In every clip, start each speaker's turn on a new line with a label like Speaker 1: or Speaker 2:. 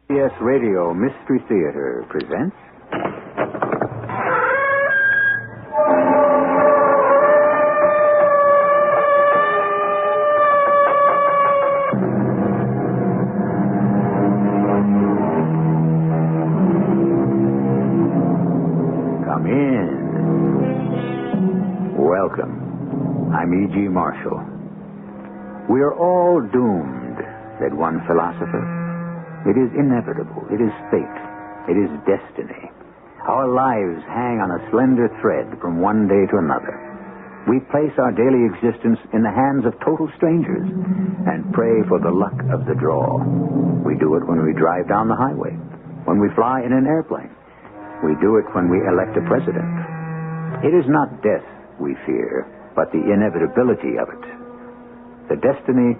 Speaker 1: CBS Radio Mystery Theater presents... Come in. Welcome. I'm E.G. Marshall. We are all doomed, said one philosopher. It is inevitable. It is fate. It is destiny. Our lives hang on a slender thread from one day to another. We place our daily existence in the hands of total strangers and pray for the luck of the draw. We do it when we drive down the highway, when we fly in an airplane. We do it when we elect a president. It is not death we fear, but the inevitability of it. The destiny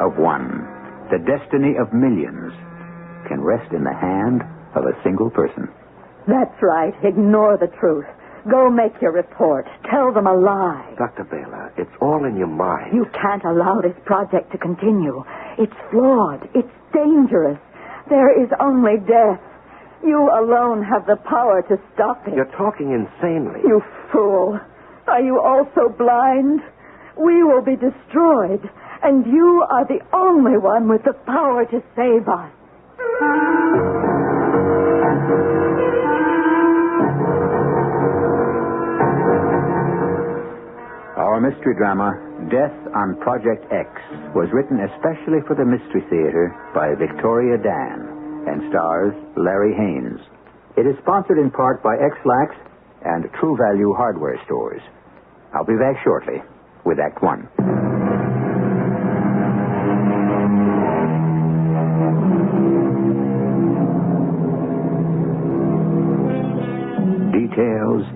Speaker 1: of one, the destiny of millions, can rest in the hand of a single person.
Speaker 2: That's right. Ignore the truth. Go make your report. Tell them a lie.
Speaker 3: Dr. Baylor, it's all in your mind.
Speaker 2: You can't allow this project to continue. It's flawed. It's dangerous. There is only death. You alone have the power to stop it.
Speaker 3: You're talking insanely.
Speaker 2: You fool. Are you also blind? We will be destroyed, and you are the only one with the power to save us.
Speaker 1: Our mystery drama, Death on Project X, was written especially for the Mystery Theater by Victoria Dan and stars Larry Haynes. It is sponsored in part by X-Lax and True Value Hardware Stores. I'll be back shortly with Act One.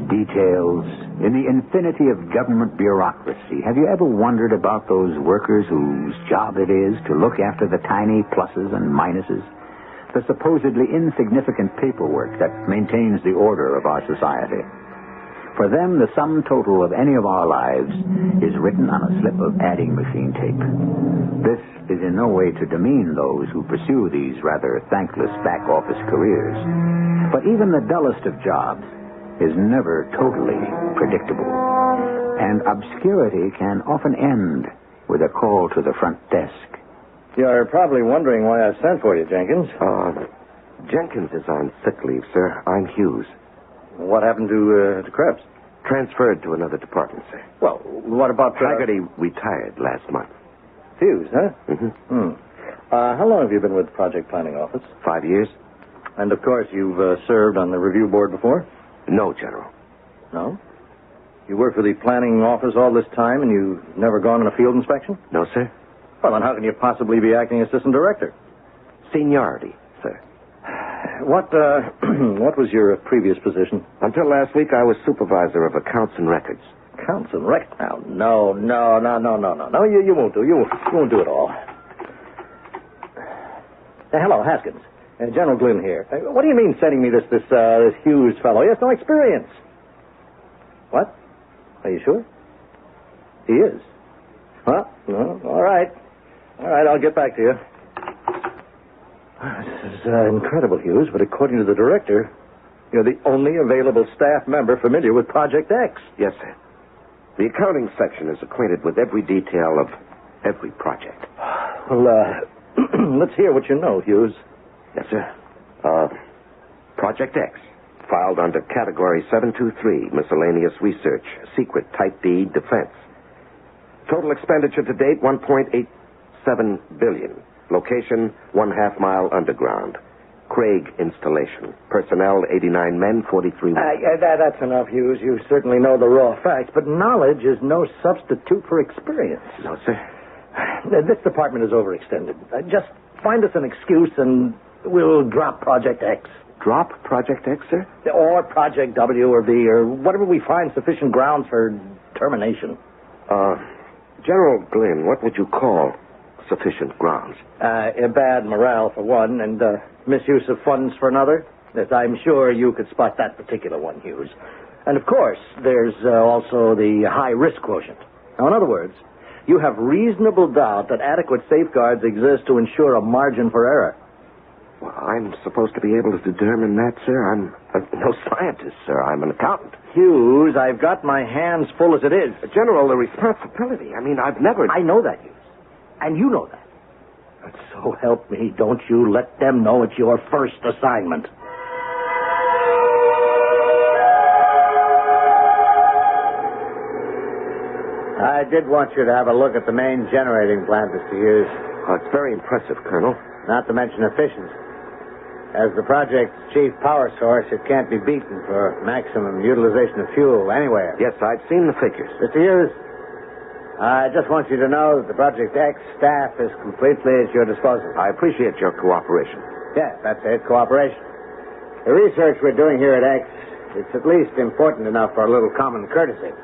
Speaker 1: Details. In the infinity of government bureaucracy, have you ever wondered about those workers whose job it is to look after the tiny pluses and minuses, the supposedly insignificant paperwork that maintains the order of our society? For them, the sum total of any of our lives is written on a slip of adding machine tape. This is in no way to demean those who pursue these rather thankless back-office careers. But even the dullest of jobs is never totally predictable. And obscurity can often end with a call to the front desk.
Speaker 4: You're probably wondering why I sent for you, Jenkins.
Speaker 3: Jenkins is on sick leave, sir. I'm Hughes.
Speaker 4: What happened to Krebs?
Speaker 3: Transferred to another department, sir.
Speaker 4: Well, what about...
Speaker 3: Haggerty retired last month.
Speaker 4: Hughes, huh?
Speaker 3: Mm-hmm.
Speaker 4: How long have you been with the Project Planning Office?
Speaker 3: 5 years.
Speaker 4: And, of course, you've served on the review board before?
Speaker 3: No, General.
Speaker 4: No? You worked for the planning office all this time and you've never gone on a field inspection?
Speaker 3: No, sir.
Speaker 4: Well, then how can you possibly be acting assistant director?
Speaker 3: Seniority, sir.
Speaker 4: What was your previous position?
Speaker 3: Until last week, I was supervisor of accounts and records.
Speaker 4: Accounts and records? No. You won't do. You won't do it all. Hello, Haskins. General Glynn here. What do you mean sending me this Hughes fellow? He has no experience. What? Are you sure? He is. Well, no, all right. All right, I'll get back to you. This is incredible, Hughes, but according to the director, you're the only available staff member familiar with Project X.
Speaker 3: Yes, sir. The accounting section is acquainted with every detail of every project.
Speaker 4: Well, let's hear what you know, Hughes.
Speaker 3: Yes, sir. Project X, filed under Category 723, Miscellaneous Research, Secret, Type D, Defense. Total expenditure to date, $1.87 billion. Location, 1/2 mile underground. Craig installation. Personnel, 89 men, 43 women.
Speaker 4: That's enough, Hughes. You certainly know the raw facts, but knowledge is no substitute for experience.
Speaker 3: No, sir.
Speaker 4: This department is overextended. Just find us an excuse and we'll drop Project X.
Speaker 3: Drop Project X, sir?
Speaker 4: Or Project W or V or whatever we find sufficient grounds for termination.
Speaker 3: General Glynn, what would you call sufficient grounds?
Speaker 4: Bad morale for one and misuse of funds for another. Yes, I'm sure you could spot that particular one, Hughes. And, of course, there's also the high-risk quotient. Now, in other words, you have reasonable doubt that adequate safeguards exist to ensure a margin for error.
Speaker 3: Well, I'm supposed to be able to determine that, sir. I'm no scientist, sir. I'm an accountant.
Speaker 4: Hughes, I've got my hands full as it is.
Speaker 3: General, the responsibility. I mean, I've never...
Speaker 4: I know that, Hughes. And you know that. But so help me, don't you let them know it's your first assignment. I did want you to have a look at the main generating plant, Mr. Hughes.
Speaker 3: Oh, it's very impressive, Colonel.
Speaker 4: Not to mention efficiency. As the project's chief power source, it can't be beaten for maximum utilization of fuel anywhere.
Speaker 3: Yes, I've seen the figures.
Speaker 4: Mr. Hughes, I just want you to know that the Project X staff is completely at your disposal.
Speaker 3: I appreciate your cooperation.
Speaker 4: Yes, that's it, cooperation. The research we're doing here at X, it's at least important enough for a little common courtesy.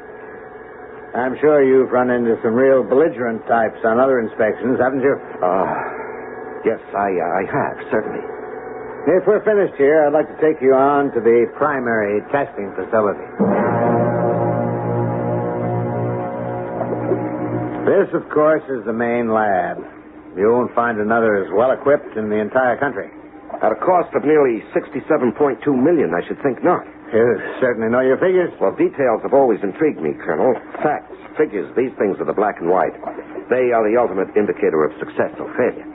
Speaker 4: I'm sure you've run into some real belligerent types on other inspections, haven't you?
Speaker 3: Yes, I have, certainly.
Speaker 4: If we're finished here, I'd like to take you on to the primary testing facility. This, of course, is the main lab. You won't find another as well equipped in the entire country.
Speaker 3: At a cost of nearly $67.2 million, I should think not.
Speaker 4: You certainly know your figures.
Speaker 3: Well, details have always intrigued me, Colonel. Facts, figures, these things are the black and white. They are the ultimate indicator of success or failure.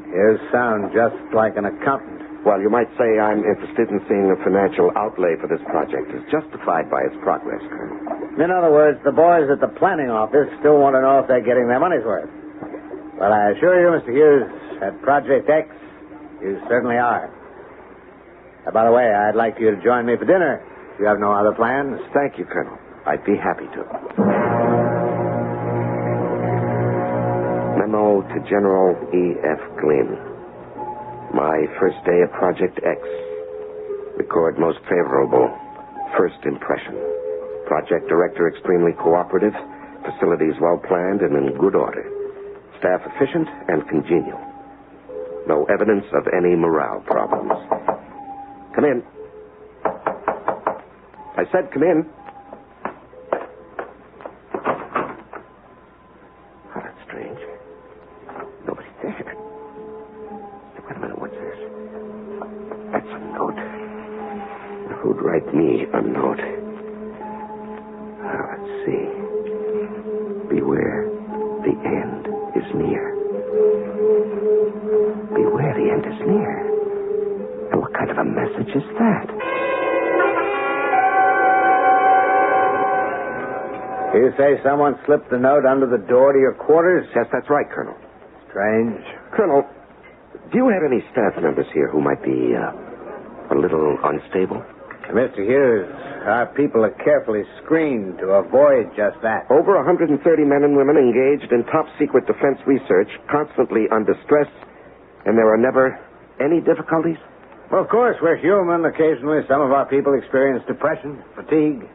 Speaker 4: You sound just like an accountant.
Speaker 3: Well, you might say I'm interested in seeing the financial outlay for this project is justified by its progress, Colonel.
Speaker 4: In other words, the boys at the planning office still want to know if they're getting their money's worth. Well, I assure you, Mr. Hughes, at Project X, you certainly are. By the way, I'd like you to join me for dinner. If you have no other plans.
Speaker 3: Thank you, Colonel. I'd be happy to. Memo to General E.F. Glynn. My first day at Project X. Record most favorable first impression. Project director extremely cooperative. Facilities well planned and in good order. Staff efficient and congenial. No evidence of any morale problems. Come in. I said come in. Oh, that's strange. Nobody's there. Wait a minute, what's this? That's a note. Who'd write me a note? Let's see. Beware, the end is near. Beware, the end is near. And what kind of a message is that?
Speaker 4: You say someone slipped the note under the door to your quarters?
Speaker 3: Yes, that's right, Colonel.
Speaker 4: Strange.
Speaker 3: Colonel, do you have any staff members here who might be a little unstable?
Speaker 4: Mr. Hughes, our people are carefully screened to avoid just that.
Speaker 3: Over 130 men and women engaged in top-secret defense research, constantly under stress, and there are never any difficulties?
Speaker 4: Well, of course, we're human. Occasionally, some of our people experience depression, fatigue,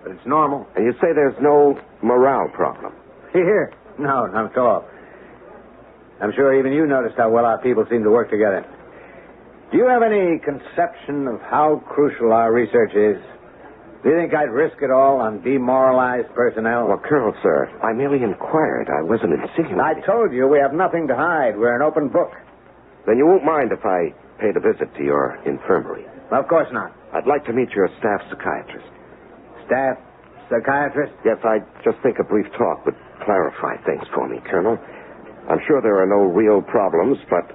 Speaker 4: but it's normal.
Speaker 3: And you say there's no morale problem?
Speaker 4: Here? No, not at all. I'm sure even you noticed how well our people seem to work together. Do you have any conception of how crucial our research is? Do you think I'd risk it all on demoralized personnel?
Speaker 3: Well, Colonel, sir, I merely inquired. I wasn't insinuating.
Speaker 4: I told you we have nothing to hide. We're an open book.
Speaker 3: Then you won't mind if I paid a visit to your infirmary?
Speaker 4: Of course not.
Speaker 3: I'd like to meet your staff psychiatrist.
Speaker 4: Staff psychiatrist?
Speaker 3: Yes, I just think a brief talk would clarify things for me, Colonel. I'm sure there are no real problems, but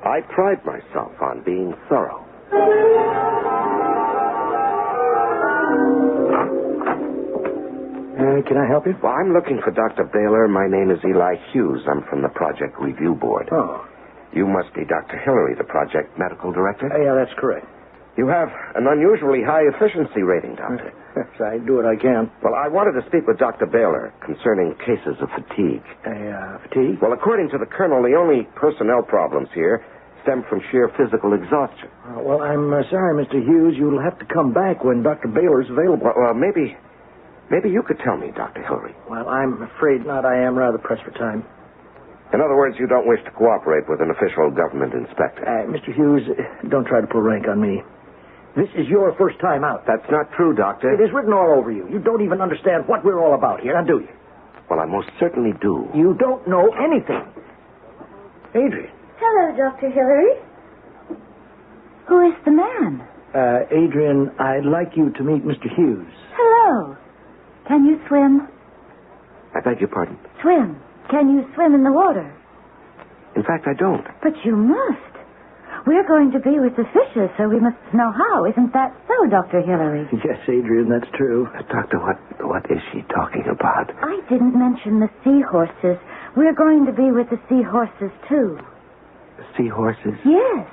Speaker 3: I pride myself on being thorough.
Speaker 4: Can I help you?
Speaker 3: Well, I'm looking for Dr. Baylor. My name is Eli Hughes. I'm from the Project Review Board.
Speaker 4: Oh.
Speaker 3: You must be Dr. Hillary, the Project Medical Director?
Speaker 4: Yeah, that's correct.
Speaker 3: You have an unusually high efficiency rating, Doctor.
Speaker 4: Yes, I do what I can.
Speaker 3: Well, I wanted to speak with Dr. Baylor concerning cases of fatigue.
Speaker 4: Fatigue?
Speaker 3: Well, according to the Colonel, the only personnel problems here stem from sheer physical exhaustion.
Speaker 4: Well, I'm sorry, Mr. Hughes. You'll have to come back when Dr. Baylor's available.
Speaker 3: Well, maybe you could tell me, Dr. Hillary.
Speaker 4: Well, I'm afraid not. I am rather pressed for time.
Speaker 3: In other words, you don't wish to cooperate with an official government inspector.
Speaker 4: Mr. Hughes, don't try to pull rank on me. This is your first time out.
Speaker 3: That's not true, Doctor.
Speaker 4: It is written all over you. You don't even understand what we're all about here, now do you?
Speaker 3: Well, I most certainly do.
Speaker 4: You don't know anything. Adrian.
Speaker 5: Hello, Dr. Hillary.
Speaker 2: Who is the man?
Speaker 4: Adrian, I'd like you to meet Mr. Hughes.
Speaker 2: Hello. Can you swim?
Speaker 3: I beg your pardon?
Speaker 2: Swim. Can you swim in the water?
Speaker 3: In fact, I don't.
Speaker 2: But you must. We're going to be with the fishes, so we must know how. Isn't that so, Dr. Hillary?
Speaker 4: Yes, Adrian, that's true.
Speaker 3: Doctor, what is she talking about?
Speaker 2: I didn't mention the seahorses. We're going to be with the seahorses, too.
Speaker 3: The seahorses?
Speaker 2: Yes.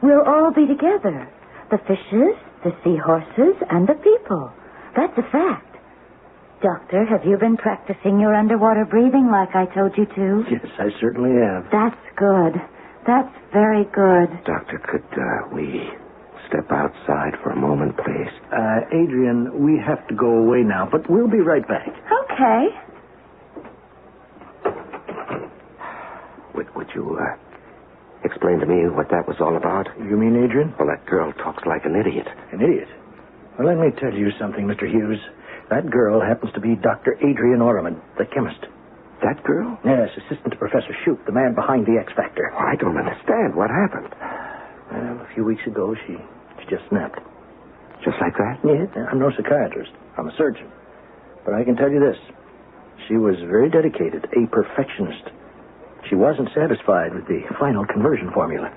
Speaker 2: We'll all be together. The fishes, the seahorses, and the people. That's a fact. Doctor, have you been practicing your underwater breathing like I told you to?
Speaker 4: Yes, I certainly have.
Speaker 2: That's good. That's very good.
Speaker 3: Doctor, could we step outside for a moment, please?
Speaker 4: Adrian, we have to go away now, but we'll be right back.
Speaker 2: Okay.
Speaker 3: Would you explain to me what that was all about?
Speaker 4: You mean Adrian?
Speaker 3: Well, that girl talks like an idiot.
Speaker 4: An idiot? Well, let me tell you something, Mr. Hughes. That girl happens to be Dr. Adrian Orriman, the chemist.
Speaker 3: That girl?
Speaker 4: Yes, assistant to Professor Shoup, the man behind the X Factor.
Speaker 3: Oh, I don't understand. What happened?
Speaker 4: Well, a few weeks ago, she just snapped.
Speaker 3: Just like that?
Speaker 4: Yeah, I'm no psychiatrist. I'm a surgeon. But I can tell you this. She was very dedicated, a perfectionist. She wasn't satisfied with the final conversion formula.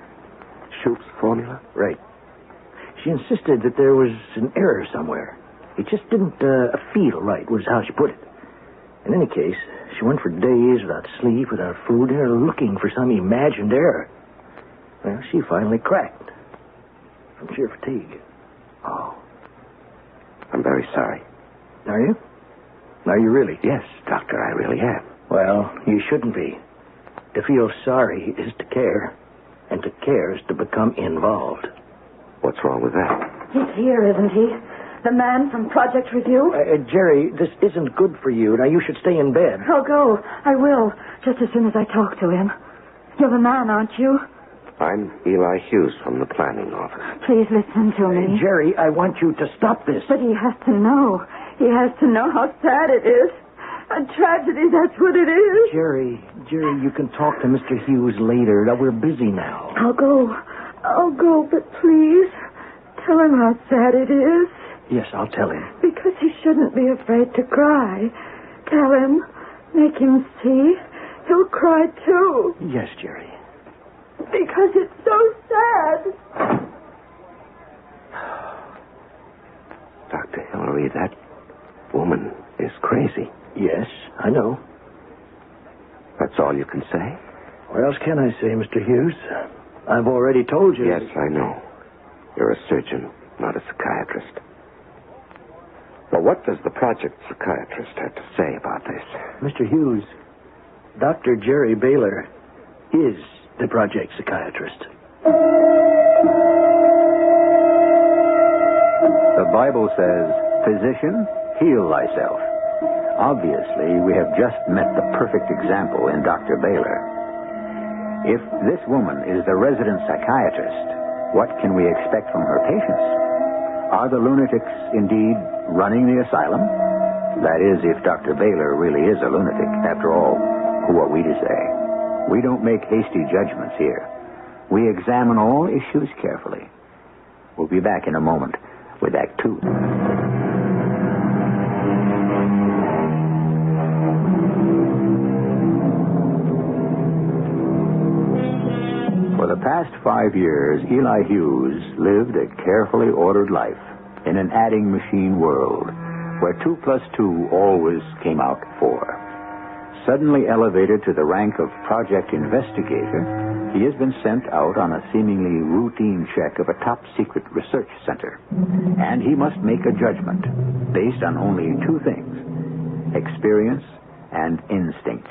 Speaker 3: Shoup's formula?
Speaker 4: Right. She insisted that there was an error somewhere. It just didn't feel right, was how she put it. In any case, she went for days without sleep, without food, looking for some imagined error. Well, she finally cracked from sheer fatigue.
Speaker 3: Oh. I'm very sorry.
Speaker 4: Are you? Are you really?
Speaker 3: Yes, Doctor, I really am.
Speaker 4: Well, you shouldn't be. To feel sorry is to care, and to care is to become involved.
Speaker 3: What's wrong with that?
Speaker 2: He's here, isn't he? The man from Project Review?
Speaker 4: Jerry, this isn't good for you. Now, you should stay in bed.
Speaker 2: I'll go. I will, just as soon as I talk to him. You're the man, aren't you?
Speaker 3: I'm Eli Hughes from the planning office.
Speaker 2: Please listen to me.
Speaker 4: Jerry, I want you to stop this.
Speaker 2: But he has to know. He has to know how sad it is. A tragedy, that's what it is.
Speaker 4: Jerry, you can talk to Mr. Hughes later. Now, we're busy now.
Speaker 2: I'll go, but please, tell him how sad it is.
Speaker 4: Yes, I'll tell him.
Speaker 2: Because he shouldn't be afraid to cry. Tell him. Make him see. He'll cry, too.
Speaker 4: Yes, Jerry.
Speaker 2: Because it's so sad.
Speaker 3: Dr. Hillary, that woman is crazy.
Speaker 4: Yes, I know.
Speaker 3: That's all you can say?
Speaker 4: What else can I say, Mr. Hughes? I've already told you.
Speaker 3: Yes, I know. You're a surgeon, not a psychiatrist. Well, what does the project psychiatrist have to say about this?
Speaker 4: Mr. Hughes, Dr. Jerry Baylor is the project psychiatrist.
Speaker 1: The Bible says, "Physician, heal thyself." Obviously, we have just met the perfect example in Dr. Baylor. If this woman is the resident psychiatrist, what can we expect from her patients? Are the lunatics indeed running the asylum? That is, if Dr. Baylor really is a lunatic. After all, who are we to say? We don't make hasty judgments here. We examine all issues carefully. We'll be back in a moment with Act 2. For the past 5 years, Eli Hughes lived a carefully ordered life in an adding machine world where 2 plus 2 always came out 4. Suddenly elevated to the rank of project investigator, he has been sent out on a seemingly routine check of a top-secret research center. And he must make a judgment based on only 2 things: experience and instinct.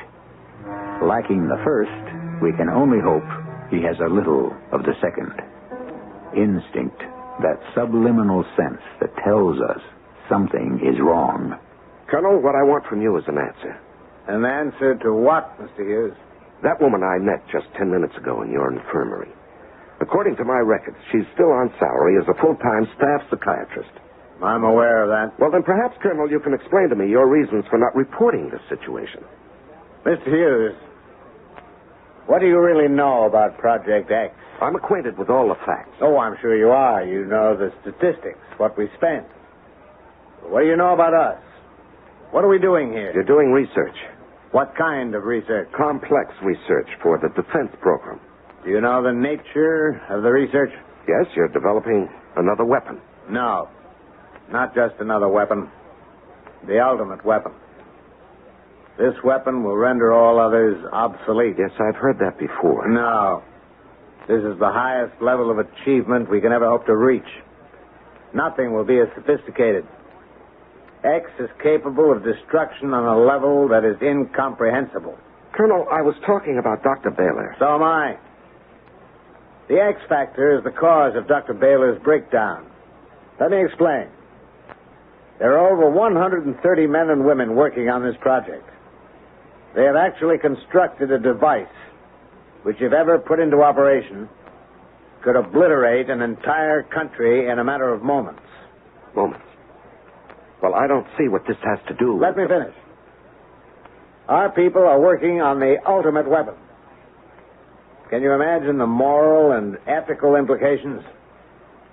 Speaker 1: Lacking the first, we can only hope he has a little of the second. Instinct, that subliminal sense that tells us something is wrong.
Speaker 3: Colonel, what I want from you is an answer.
Speaker 5: An answer to what, Mr. Hughes?
Speaker 3: That woman I met just 10 minutes ago in your infirmary. According to my records, she's still on salary as a full-time staff psychiatrist.
Speaker 5: I'm aware of that.
Speaker 3: Well, then perhaps, Colonel, you can explain to me your reasons for not reporting this situation.
Speaker 5: Mr. Hughes, what do you really know about Project X?
Speaker 3: I'm acquainted with all the facts.
Speaker 5: Oh, I'm sure you are. You know the statistics, what we spent. What do you know about us? What are we doing here?
Speaker 3: You're doing research.
Speaker 5: What kind of research?
Speaker 3: Complex research for the defense program.
Speaker 5: Do you know the nature of the research?
Speaker 3: Yes, you're developing another weapon.
Speaker 5: No. Not just another weapon. The ultimate weapon. This weapon will render all others obsolete.
Speaker 3: Yes, I've heard that before.
Speaker 5: No. This is the highest level of achievement we can ever hope to reach. Nothing will be as sophisticated. X is capable of destruction on a level that is incomprehensible.
Speaker 3: Colonel, I was talking about Dr. Baylor.
Speaker 5: So am I. The X factor is the cause of Dr. Baylor's breakdown. Let me explain. There are over 130 men and women working on this project. They have actually constructed a device which, if ever put into operation, could obliterate an entire country in a matter of moments.
Speaker 3: Moments? Well, I don't see what this has to do with...
Speaker 5: Let me finish. Our people are working on the ultimate weapon. Can you imagine the moral and ethical implications?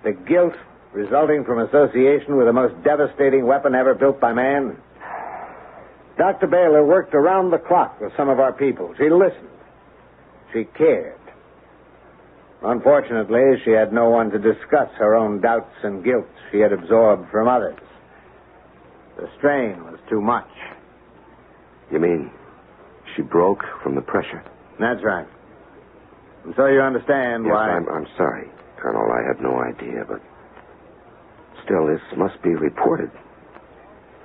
Speaker 5: The guilt resulting from association with the most devastating weapon ever built by man? Dr. Baylor worked around the clock with some of our people. She listened. She cared. Unfortunately, she had no one to discuss her own doubts and guilt she had absorbed from others. The strain was too much.
Speaker 3: You mean she broke from the pressure?
Speaker 5: That's right. And so you understand why...
Speaker 3: Yes, I'm sorry, Colonel. I had no idea, but... Still, this must be reported.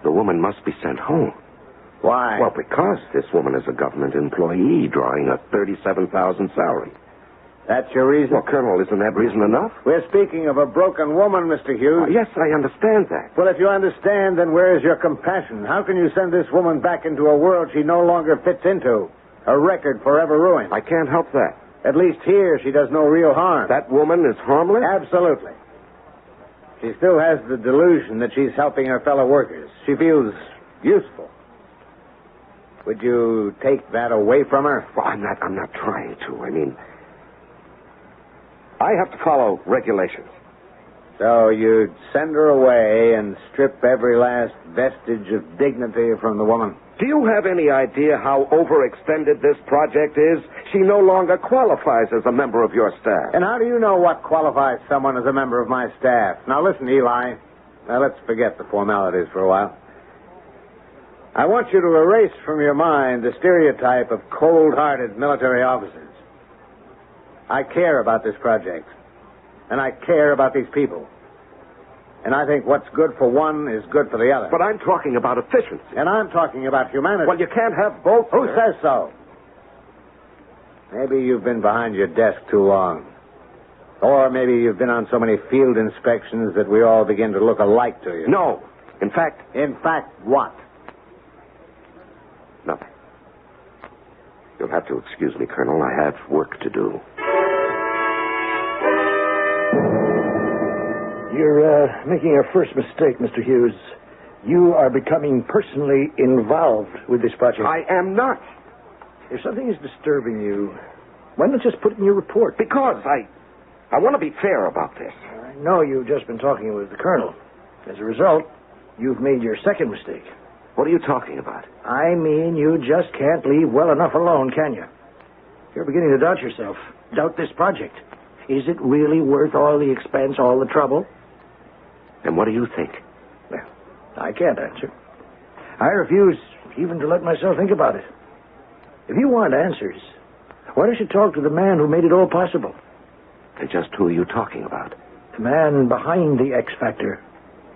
Speaker 3: The woman must be sent home.
Speaker 5: Why?
Speaker 3: Well, because this woman is a government employee drawing a $37,000 salary.
Speaker 5: That's your reason?
Speaker 3: Well, Colonel, isn't that reason enough?
Speaker 5: We're speaking of a broken woman, Mr. Hughes.
Speaker 3: Yes, I understand that.
Speaker 5: Well, if you understand, then where is your compassion? How can you send this woman back into a world she no longer fits into? A record forever ruined.
Speaker 3: I can't help that.
Speaker 5: At least here, she does no real harm.
Speaker 3: That woman is harmless?
Speaker 5: Absolutely. She still has the delusion that she's helping her fellow workers. She feels useful. Would you take that away from her?
Speaker 3: Well, I'm not trying to. I mean, I have to follow regulations.
Speaker 5: So you'd send her away and strip every last vestige of dignity from the woman?
Speaker 3: Do you have any idea how overextended this project is? She no longer qualifies as a member of your staff.
Speaker 5: And how do you know what qualifies someone as a member of my staff? Now, listen, Eli. Now, let's forget the formalities for a while. I want you to erase from your mind the stereotype of cold-hearted military officers. I care about this project, and I care about these people. And I think what's good for one is good for the other.
Speaker 3: But I'm talking about efficiency.
Speaker 5: And I'm talking about humanity.
Speaker 3: Well, you can't have both.
Speaker 5: Who says so? Maybe you've been behind your desk too long. Or maybe you've been on so many field inspections that we all begin to look alike to you.
Speaker 3: No. In fact...
Speaker 5: In fact, what?
Speaker 3: Nothing. You'll have to excuse me, Colonel. I have work to do.
Speaker 4: You're making a first mistake, Mr. Hughes. You are becoming personally involved with this project.
Speaker 3: I am not.
Speaker 4: If something is disturbing you, why not just put it in your report?
Speaker 3: Because I want to be fair about this.
Speaker 4: I know you've just been talking with the colonel. As a result, you've made your second mistake.
Speaker 3: What are you talking about?
Speaker 4: I mean, you just can't leave well enough alone, can you? You're beginning to doubt yourself. Doubt this project. Is it really worth all the expense, all the trouble?
Speaker 3: And what do you think?
Speaker 4: Well, I can't answer. I refuse even to let myself think about it. If you want answers, why don't you talk to the man who made it all possible?
Speaker 3: And just who are you talking about?
Speaker 4: The man behind the X Factor,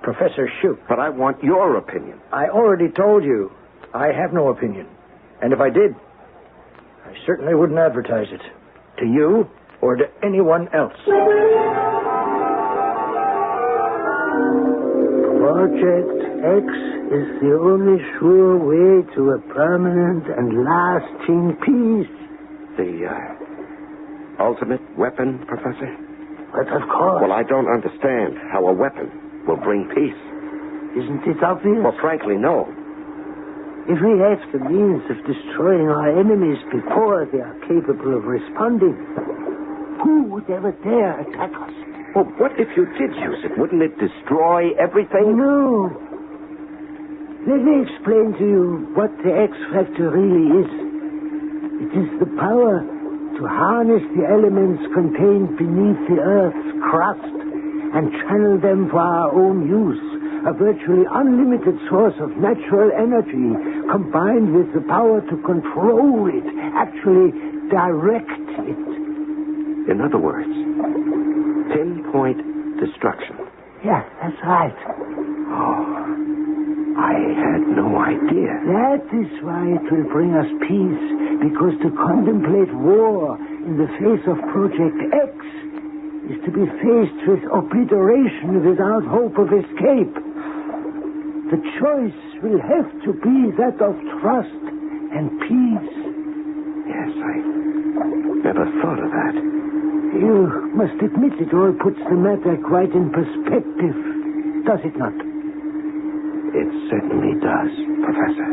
Speaker 4: Professor Shoup.
Speaker 3: But I want your opinion.
Speaker 4: I already told you I have no opinion. And if I did, I certainly wouldn't advertise it. To you or to anyone else.
Speaker 6: Project X is the only sure way to a permanent and lasting peace.
Speaker 3: The ultimate weapon, Professor?
Speaker 6: But of course.
Speaker 3: Well, I don't understand how a weapon will bring peace.
Speaker 6: Isn't it obvious?
Speaker 3: Well, frankly, no.
Speaker 6: If we have the means of destroying our enemies before they are capable of responding, Who would ever dare attack us?
Speaker 3: Well, what if you did use it? Wouldn't it destroy everything?
Speaker 6: No. Let me explain to you what the X Factor really is. It is the power to harness the elements contained beneath the Earth's crust and channel them for our own use. A virtually unlimited source of natural energy combined with the power to control it, actually direct it.
Speaker 3: In other words, pinpoint destruction.
Speaker 6: Yeah, that's right.
Speaker 3: Oh, I had no idea.
Speaker 6: That is why it will bring us peace, because to contemplate war in the face of Project X is to be faced with obliteration without hope of escape. The choice will have to be that of trust and peace.
Speaker 3: Yes, I never thought of that.
Speaker 6: You must admit it all puts the matter quite in perspective, does it not?
Speaker 3: It certainly does, Professor.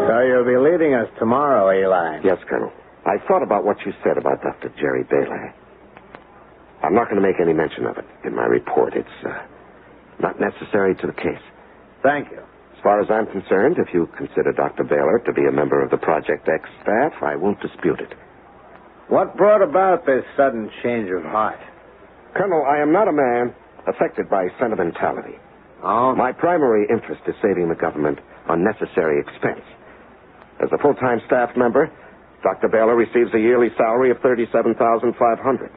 Speaker 5: So you'll be leading us tomorrow, Eli.
Speaker 3: Yes, Colonel. I thought about what you said about Dr. Jerry Baylor. I'm not going to make any mention of it in my report. It's not necessary to the case.
Speaker 5: Thank you.
Speaker 3: As far as I'm concerned, if you consider Dr. Baylor to be a member of the Project X staff, I won't dispute it.
Speaker 5: What brought about this sudden change of heart?
Speaker 3: Colonel, I am not a man affected by sentimentality.
Speaker 5: Oh?
Speaker 3: My primary interest is saving the government unnecessary expense. As a full-time staff member, Dr. Baylor receives a yearly salary of $37,500.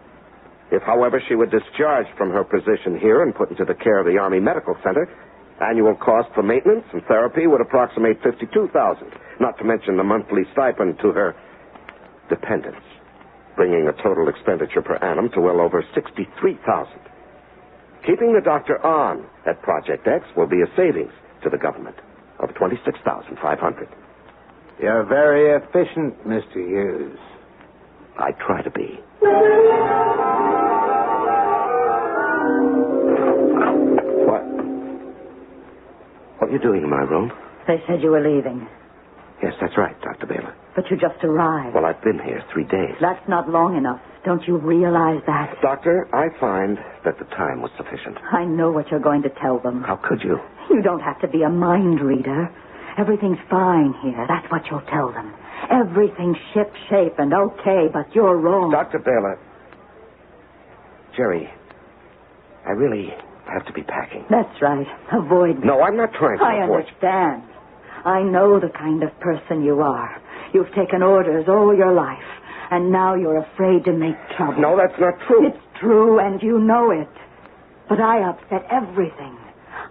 Speaker 3: If, however, she were discharged from her position here and put into the care of the Army Medical Center, annual cost for maintenance and therapy would approximate $52,000, not to mention the monthly stipend to her dependents, bringing the total expenditure per annum to well over $63,000. Keeping the doctor on at Project X will be a savings to the government of $26,500.
Speaker 5: You're very efficient, Mr. Hughes.
Speaker 3: I try to be. What are you doing in my room?
Speaker 2: They said you were leaving.
Speaker 3: Yes, that's right, Dr. Baylor.
Speaker 2: But you just arrived.
Speaker 3: Well, I've been here 3 days.
Speaker 2: That's not long enough. Don't you realize that?
Speaker 3: Doctor, I find that the time was sufficient.
Speaker 2: I know what you're going to tell them.
Speaker 3: How could you?
Speaker 2: You don't have to be a mind reader. Everything's fine here. That's what you'll tell them. Everything's ship-shape and okay, but you're wrong.
Speaker 3: Dr. Baylor. Jerry, I really have to be packing.
Speaker 2: That's right. Avoid me.
Speaker 3: No, I'm not trying to
Speaker 2: I
Speaker 3: avoid.
Speaker 2: understand. I know the kind of person you are. You've taken orders all your life, and now you're afraid to make trouble.
Speaker 3: No, that's not true.
Speaker 2: It's true, and you know it. But I upset everything.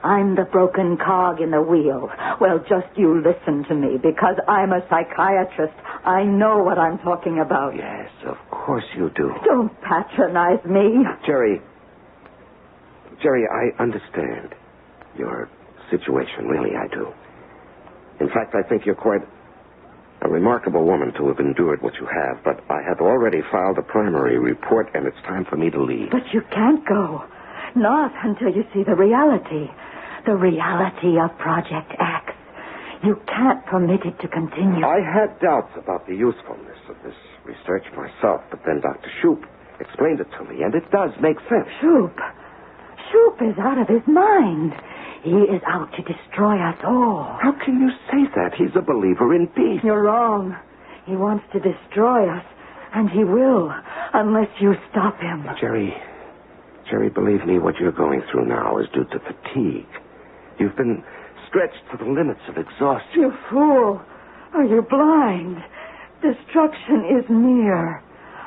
Speaker 2: I'm the broken cog in the wheel. Well, just you listen to me, because I'm a psychiatrist. I know what I'm talking about.
Speaker 3: Yes, of course you do.
Speaker 2: Don't patronize me.
Speaker 3: Jerry, I understand your situation. Really, I do. In fact, I think you're quite a remarkable woman to have endured what you have, but I have already filed a primary report, and it's time for me to leave.
Speaker 2: But you can't go. Not until you see the reality. The reality of Project X. You can't permit it to continue.
Speaker 3: I had doubts about the usefulness of this research myself, but then Dr. Shoup explained it to me, and it does make sense.
Speaker 2: Shoup is out of his mind. He is out to destroy us all.
Speaker 3: How can you say that? He's a believer in peace.
Speaker 2: You're wrong. He wants to destroy us, and he will, unless you stop him.
Speaker 3: Jerry, believe me, what you're going through now is due to fatigue. You've been stretched to the limits of exhaustion.
Speaker 2: You fool. Are you blind? Destruction is near.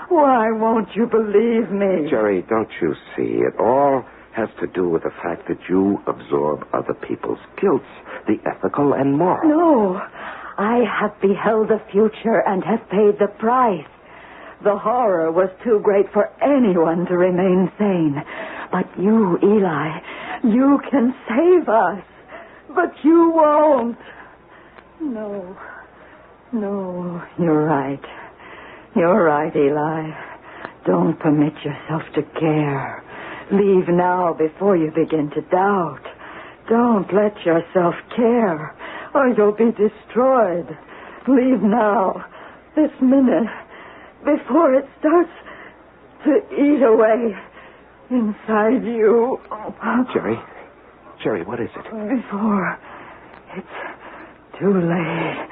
Speaker 2: Why won't you believe me?
Speaker 3: Jerry, don't you see? It all has to do with the fact that you absorb other people's guilt, the ethical and moral.
Speaker 2: No. I have beheld the future and have paid the price. The horror was too great for anyone to remain sane. But you, Eli, you can save us. But you won't. No, you're right. You're right, Eli. Don't permit yourself to care. Leave now before you begin to doubt. Don't let yourself care, or you'll be destroyed.
Speaker 7: Leave now. This minute. Before it starts to eat away inside you.
Speaker 3: Jerry, what is it?
Speaker 7: Before it's too late.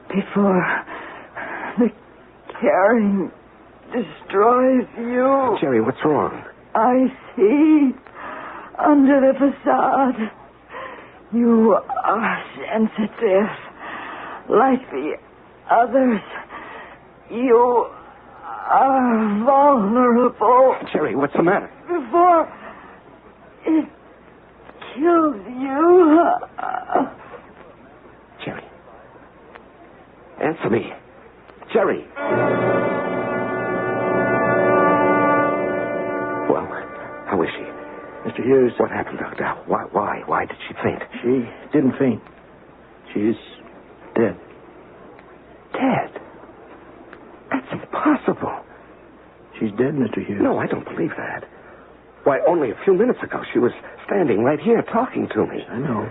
Speaker 7: Before the caring destroys you.
Speaker 3: Jerry, what's wrong?
Speaker 7: I see under the facade you are sensitive like the others. You are vulnerable.
Speaker 3: Jerry, what's the matter?
Speaker 7: Before it kills you.
Speaker 3: Jerry. Answer me. Jerry. Well, how is she?
Speaker 4: Mr. Hughes.
Speaker 3: What happened, Doctor? Why did she faint?
Speaker 4: She didn't faint. She's dead.
Speaker 3: Dead? That's impossible.
Speaker 4: She's dead, Mr. Hughes.
Speaker 3: No, I don't believe that. Why, only a few minutes ago, she was standing right here talking to me.
Speaker 4: I know.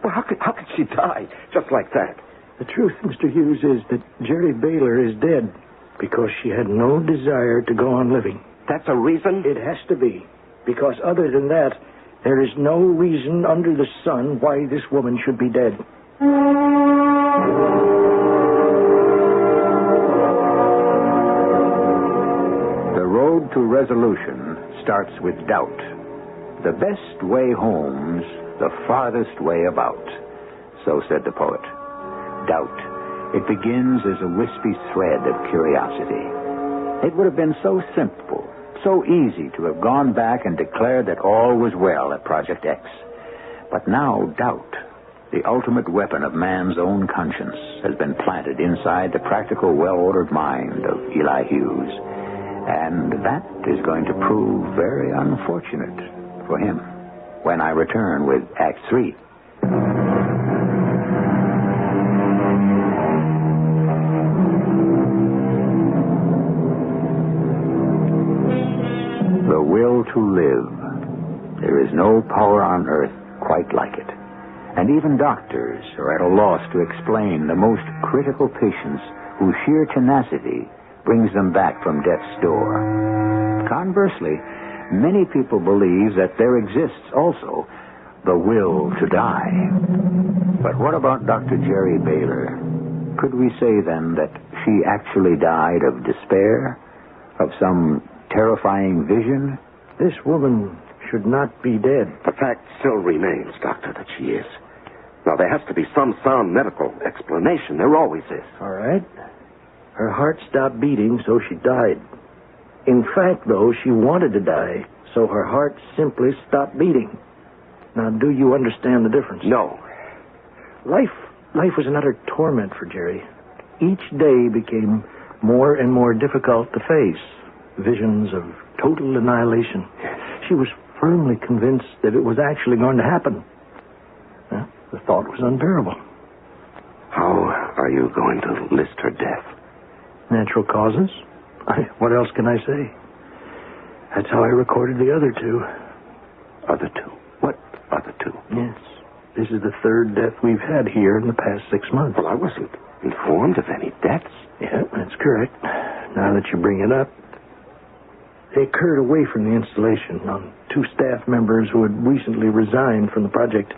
Speaker 3: Well, how could she die just like that?
Speaker 4: The truth, Mr. Hughes, is that Jerry Baylor is dead because she had no desire to go on living.
Speaker 3: That's a reason?
Speaker 4: It has to be. Because other than that, there is no reason under the sun why this woman should be dead.
Speaker 1: The road to resolution starts with doubt. The best way home's the farthest way about. So said the poet. Doubt. It begins as a wispy thread of curiosity. It would have been so simple, so easy to have gone back and declared that all was well at Project X. But now doubt, the ultimate weapon of man's own conscience, has been planted inside the practical, well-ordered mind of Eli Hughes. And that is going to prove very unfortunate for him when I return with Act 3. The will to live. There is no power on earth quite like it. And even doctors are at a loss to explain the most critical patients whose sheer tenacity brings them back from death's door. Conversely, many people believe that there exists also the will to die. But what about Dr. Jerry Baylor? Could we say then that she actually died of despair? Of some terrifying vision?
Speaker 4: This woman should not be dead.
Speaker 3: The fact still remains, Doctor, that she is. Now, there has to be some sound medical explanation. There always is.
Speaker 4: All right. Her heart stopped beating, so she died. In fact, though, she wanted to die, so her heart simply stopped beating. Now, do you understand the difference?
Speaker 3: No.
Speaker 4: Life was an utter torment for Jerry. Each day became more and more difficult to face. Visions of total annihilation. She was firmly convinced that it was actually going to happen. The thought was unbearable.
Speaker 3: How are you going to list her death?
Speaker 4: Natural causes? What else can I say? That's how I recorded the other two.
Speaker 3: Other two? What other two?
Speaker 4: Yes. This is the third death we've had here in the past 6 months.
Speaker 3: Well, I wasn't informed of any deaths.
Speaker 4: Yeah, that's correct. Now that you bring it up, they occurred away from the installation on 2 staff members who had recently resigned from the project.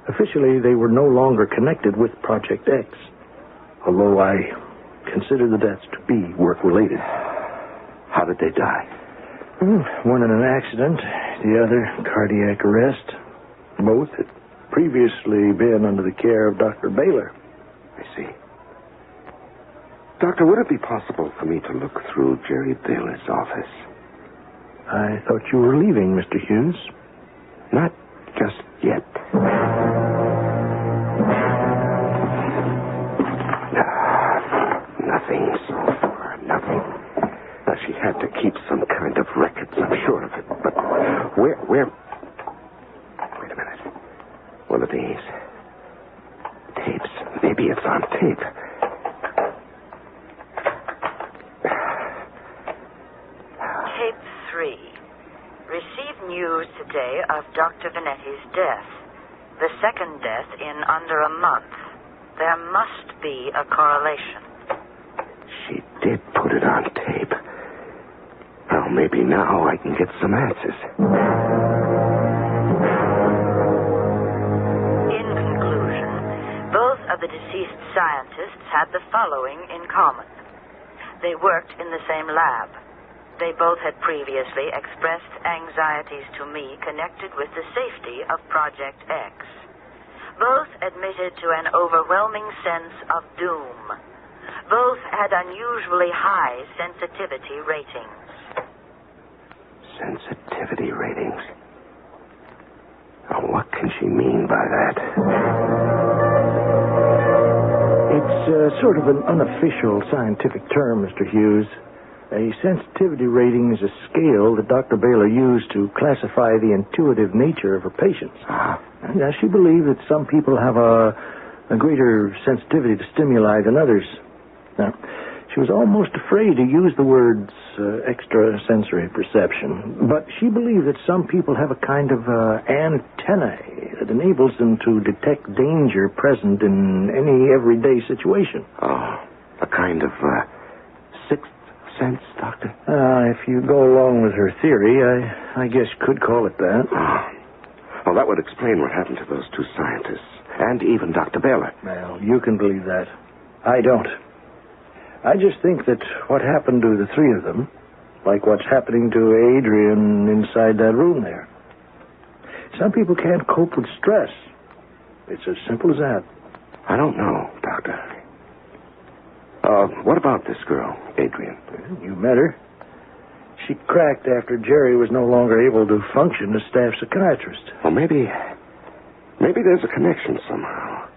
Speaker 4: Officially, they were no longer connected with Project X, although I consider the deaths to be work-related.
Speaker 3: How did they die?
Speaker 4: One in an accident, the other cardiac arrest. Both had previously been under the care of Dr. Baylor.
Speaker 3: I see. Doctor, would it be possible for me to look through Jerry Baylor's office?
Speaker 4: I thought you were leaving, Mr. Hughes.
Speaker 3: Not just yet. Nothing so far, nothing. Now, she had to keep some kind of records, I'm sure of it. But where... Wait a minute. One of these. Tapes. Maybe it's on tape.
Speaker 2: Tape 3. Received news today of Dr. Vanetti's death. The second death in under a month. There must be a correlation.
Speaker 3: She did put it on tape. Well, maybe now I can get some answers.
Speaker 2: In conclusion, both of the deceased scientists had the following in common. They worked in the same lab. They both had previously expressed anxieties to me connected with the safety of Project X. Both admitted to an overwhelming sense of doom. Both had unusually high sensitivity ratings.
Speaker 3: Sensitivity ratings? Now, what can she mean by that?
Speaker 4: It's sort of an unofficial scientific term, Mr. Hughes. A sensitivity rating is a scale that Dr. Baylor used to classify the intuitive nature of her patients. Now, she believed that some people have a greater sensitivity to stimuli than others. Now, she was almost afraid to use the words extrasensory perception, but she believed that some people have a kind of antennae that enables them to detect danger present in any everyday situation.
Speaker 3: Oh, a kind of sixth sense, Doctor?
Speaker 4: If you go along with her theory, I guess you could call it that.
Speaker 3: Well, that would explain what happened to those two scientists, and even Dr. Baylor.
Speaker 4: Well, you can believe that. I don't. I just think that what happened to the three of them, like what's happening to Adrian inside that room there. Some people can't cope with stress. It's as simple as that.
Speaker 3: I don't know, Doctor. What about this girl, Adrian?
Speaker 4: You met her. She cracked after Jerry was no longer able to function as staff psychiatrist.
Speaker 3: Well, maybe there's a connection somehow.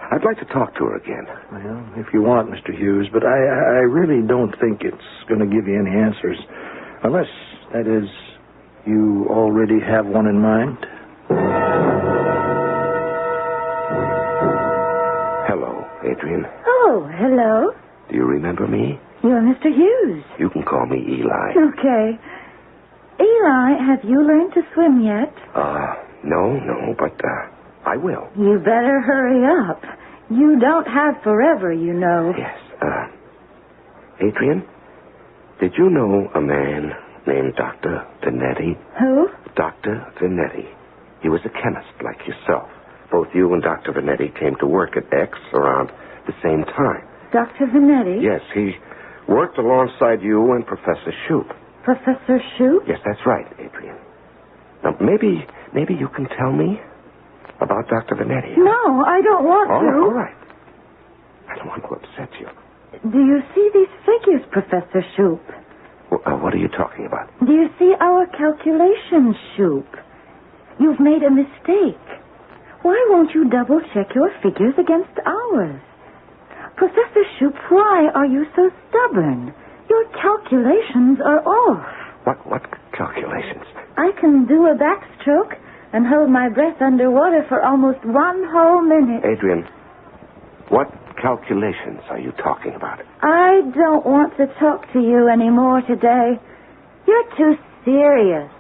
Speaker 3: I'd like to talk to her again.
Speaker 4: Well, if you want, Mr. Hughes, but I really don't think it's going to give you any answers. Unless, that is, you already have one in mind.
Speaker 3: Hello, Adrian.
Speaker 2: Oh, hello.
Speaker 3: Do you remember me?
Speaker 2: You're Mr. Hughes.
Speaker 3: You can call me Eli.
Speaker 2: Okay. Eli, have you learned to swim yet?
Speaker 3: No, but I will.
Speaker 2: You better hurry up. You don't have forever, you know.
Speaker 3: Yes. Adrian, did you know a man named Dr. Vanetti?
Speaker 2: Who?
Speaker 3: Dr. Vanetti. He was a chemist like yourself. Both you and Dr. Vanetti came to work at X around the same time.
Speaker 2: Dr. Vanetti?
Speaker 3: Yes, he worked alongside you and Professor Shoup.
Speaker 2: Professor Shoup?
Speaker 3: Yes, that's right, Adrian. Now, maybe you can tell me about Dr. Vanetti.
Speaker 2: No, I don't want to.
Speaker 3: All right. I don't want to upset you.
Speaker 2: Do you see these figures, Professor Shoup?
Speaker 3: What are you talking about?
Speaker 2: Do you see our calculations, Shoup? You've made a mistake. Why won't you double-check your figures against ours? Professor Shoup, why are you so stubborn? Your calculations are off.
Speaker 3: What calculations?
Speaker 2: I can do a backstroke and hold my breath underwater for almost 1 whole minute.
Speaker 3: Adrian, what calculations are you talking about?
Speaker 2: I don't want to talk to you anymore today. You're too serious.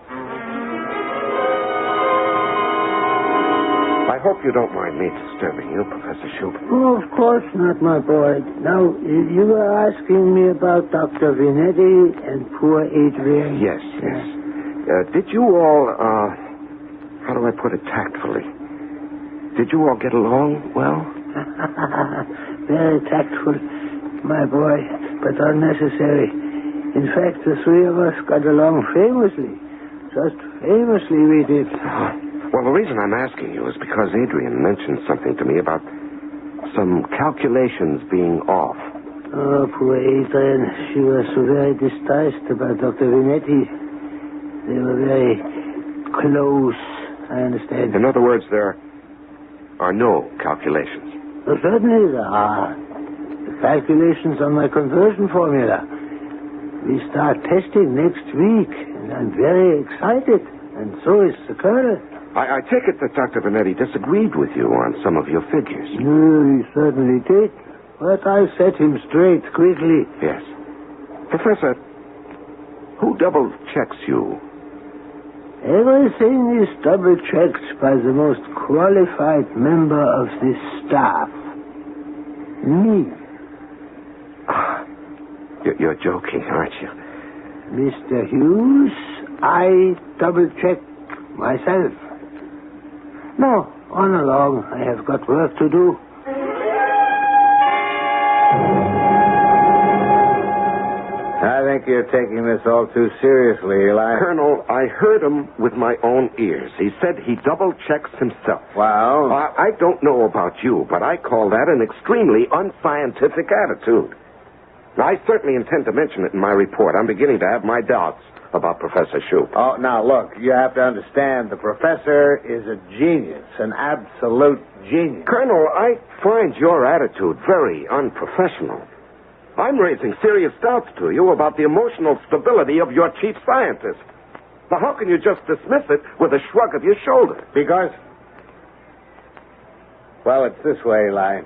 Speaker 3: I hope you don't mind me disturbing you, Professor Shoup.
Speaker 6: Oh, of course not, my boy. Now, you were asking me about Dr. Vanetti and poor Adrian.
Speaker 3: Yes. Did you all, how do I put it tactfully? Did you all get along well?
Speaker 6: Very tactful, my boy, but unnecessary. In fact, the three of us got along famously. Just famously we did.
Speaker 3: Well, the reason I'm asking you is because Adrian mentioned something to me about some calculations being off.
Speaker 6: Oh, poor Adrian. She was so very distressed about Dr. Vanetti. They were very close, I understand.
Speaker 3: In other words, there are no calculations.
Speaker 6: Well, certainly there are. The calculations on my conversion formula. We start testing next week, and I'm very excited, and so is the Colonel.
Speaker 3: I take it that Dr. Vanetti disagreed with you on some of your figures.
Speaker 6: No, he certainly did. But I set him straight quickly.
Speaker 3: Yes. Professor, who double-checks you?
Speaker 6: Everything is double-checked by the most qualified member of this staff. Me.
Speaker 3: You're joking, aren't you?
Speaker 6: Mr. Hughes, I double-check myself. Now, on along. I have got work to do.
Speaker 5: I think you're taking this all too seriously, Eli.
Speaker 3: Colonel, I heard him with my own ears. He said he double-checks himself.
Speaker 5: Well?
Speaker 3: I don't know about you, but I call that an extremely unscientific attitude. Now, I certainly intend to mention it in my report. I'm beginning to have my doubts about Professor Shoup.
Speaker 5: Oh, now, look, you have to understand, the professor is a genius, an absolute genius.
Speaker 3: Colonel, I find your attitude very unprofessional. I'm raising serious doubts to you about the emotional stability of your chief scientist. Now, how can you just dismiss it with a shrug of your shoulder?
Speaker 5: Because, well, it's this way, Eli.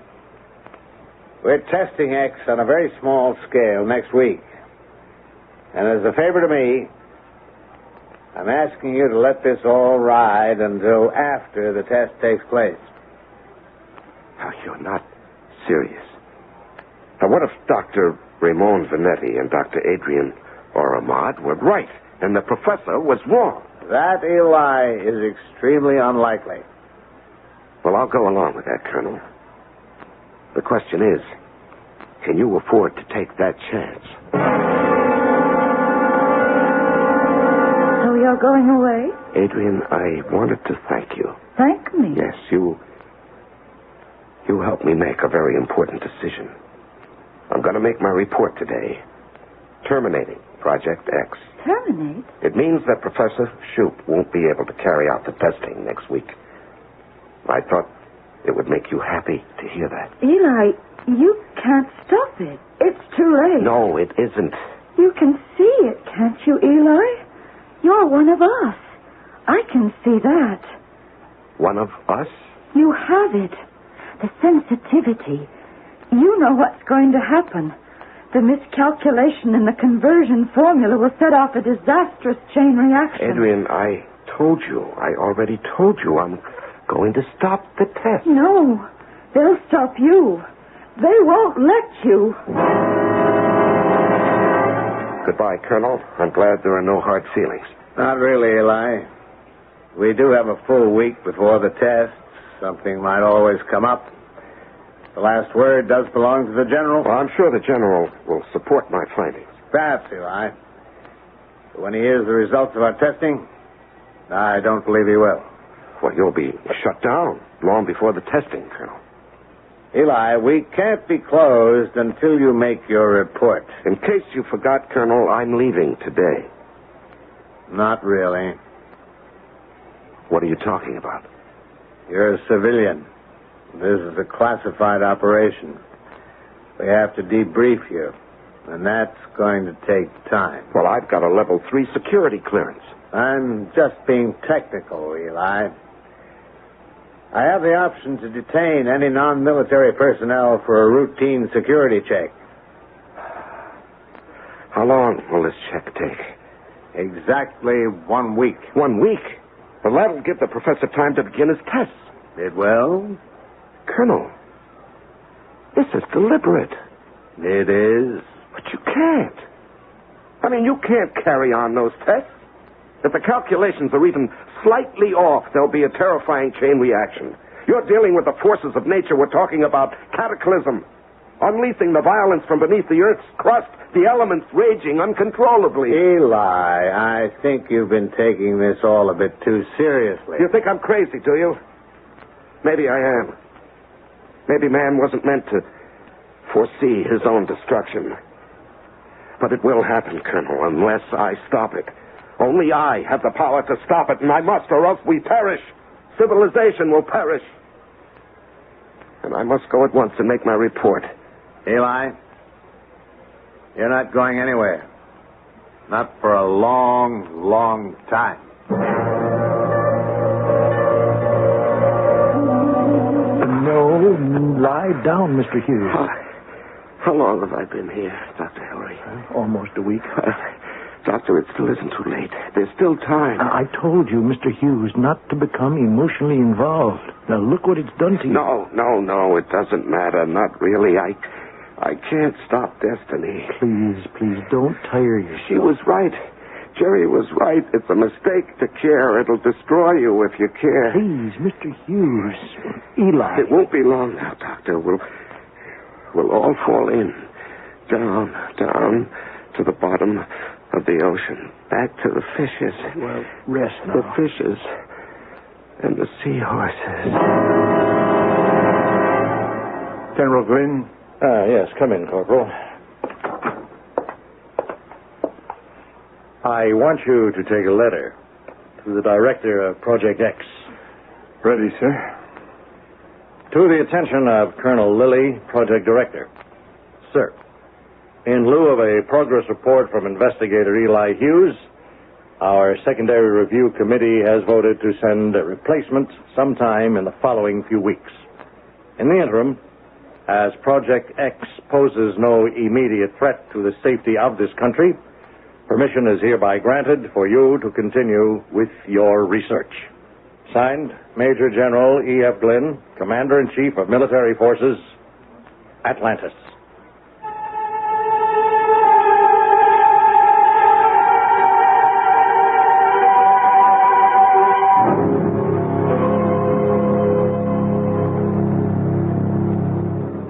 Speaker 5: We're testing X on a very small scale next week. And as a favor to me, I'm asking you to let this all ride until after the test takes place.
Speaker 3: Now, you're not serious. Now, what if Dr. Raymond Vanetti and Dr. Adrian Oramad were right and the professor was wrong?
Speaker 5: That, Eli, is extremely unlikely.
Speaker 3: Well, I'll go along with that, Colonel. The question is, can you afford to take that chance?
Speaker 2: So you're going away?
Speaker 3: Adrian, I wanted to thank you.
Speaker 2: Thank me?
Speaker 3: Yes, you helped me make a very important decision. I'm going to make my report today, terminating Project X.
Speaker 2: Terminate?
Speaker 3: It means that Professor Shoup won't be able to carry out the testing next week. I thought it would make you happy to hear that.
Speaker 2: Eli, you can't stop it. It's too late.
Speaker 3: No, it isn't.
Speaker 2: You can see it, can't you, Eli? You're one of us. I can see that.
Speaker 3: One of us?
Speaker 2: You have it. The sensitivity. You know what's going to happen. The miscalculation in the conversion formula will set off a disastrous chain reaction.
Speaker 3: Adrian, I already told you I'm going to stop the test.
Speaker 2: No, they'll stop you. They won't let you.
Speaker 3: Goodbye, Colonel. I'm glad there are no hard feelings.
Speaker 5: Not really, Eli. We do have a full week before the test. Something might always come up. The last word does belong to the general.
Speaker 3: Well, I'm sure the general will support my findings.
Speaker 5: Perhaps, Eli. But when he hears the results of our testing, I don't believe he will.
Speaker 3: Well, you'll be shut down long before the testing, Colonel.
Speaker 5: Eli, we can't be closed until you make your report.
Speaker 3: In case you forgot, Colonel, I'm leaving today.
Speaker 5: Not really.
Speaker 3: What are you talking about?
Speaker 5: You're a civilian. This is a classified operation. We have to debrief you, and that's going to take time.
Speaker 3: Well, I've got a level 3 security clearance.
Speaker 5: I'm just being technical, Eli. I have the option to detain any non-military personnel for a routine security check.
Speaker 3: How long will this check take?
Speaker 5: Exactly 1 week.
Speaker 3: 1 week? Well, that'll give the professor time to begin his tests.
Speaker 5: It will?
Speaker 3: Colonel, this is deliberate.
Speaker 5: It is.
Speaker 3: But you can't. I mean, you can't carry on those tests. If the calculations are even slightly off, there'll be a terrifying chain reaction. You're dealing with the forces of nature. We're talking about cataclysm. Unleashing the violence from beneath the Earth's crust, the elements raging uncontrollably.
Speaker 5: Eli, I think you've been taking this all a bit too seriously.
Speaker 3: You think I'm crazy, do you? Maybe I am. Maybe man wasn't meant to foresee his own destruction. But it will happen, Colonel, unless I stop it. Only I have the power to stop it, and I must, or else we perish. Civilization will perish. And I must go at once and make my report.
Speaker 5: Eli, you're not going anywhere. Not for a long, long time.
Speaker 4: No, lie down, Mr. Hughes.
Speaker 3: How long have I been here, Dr. Hillary?
Speaker 4: Almost a week.
Speaker 3: Doctor, it still isn't too late. There's still time.
Speaker 6: I told you, Mr. Hughes, not to become emotionally involved. Now, look what it's done to you.
Speaker 3: No, it doesn't matter. Not really. I can't stop destiny.
Speaker 6: Please, don't tire yourself.
Speaker 3: She was right. Jerry was right. It's a mistake to care. It'll destroy you if you care.
Speaker 6: Please, Mr. Hughes. Eli.
Speaker 3: It won't be long now, Doctor. We'll all fall in. Down to the bottom of the ocean. Back to the fishes.
Speaker 6: Well, rest now.
Speaker 3: The fishes and the seahorses.
Speaker 4: General Glynn? Yes, come in, Corporal. I want you to take a letter to the director of Project X.
Speaker 8: Ready, sir.
Speaker 4: To the attention of Colonel Lilly, Project Director. Sir, in lieu of a progress report from investigator Eli Hughes, our secondary review committee has voted to send a replacement sometime in the following few weeks. In the interim, as Project X poses no immediate threat to the safety of this country, permission is hereby granted for you to continue with your research. Signed, Major General E.F. Glynn, Commander-in-Chief of Military Forces, Atlantis.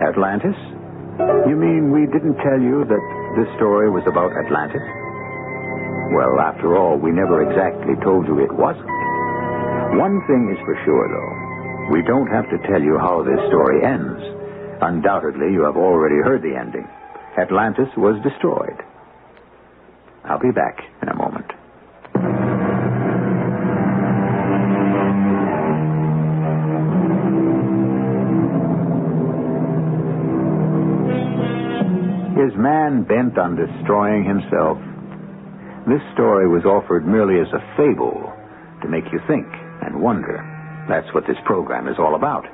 Speaker 1: Atlantis? You mean we didn't tell you that this story was about Atlantis? Well, after all, we never exactly told you it wasn't. One thing is for sure, though. We don't have to tell you how this story ends. Undoubtedly, you have already heard the ending. Atlantis was destroyed. I'll be back in a moment. Is man bent on destroying himself? This story was offered merely as a fable to make you think and wonder. That's what this program is all about.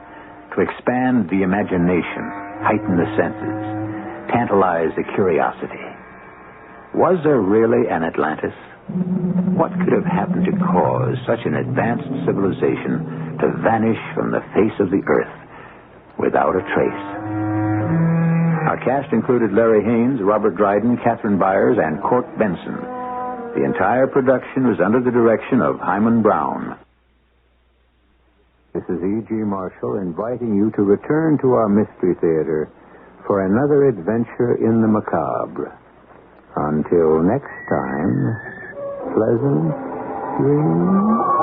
Speaker 1: To expand the imagination, heighten the senses, tantalize the curiosity. Was there really an Atlantis? What could have happened to cause such an advanced civilization to vanish from the face of the earth without a trace? Our cast included Larry Haynes, Robert Dryden, Catherine Byers, and Court Benson. The entire production was under the direction of Hyman Brown. This is E.G. Marshall inviting you to return to our Mystery Theater for another adventure in the macabre. Until next time, pleasant dreams.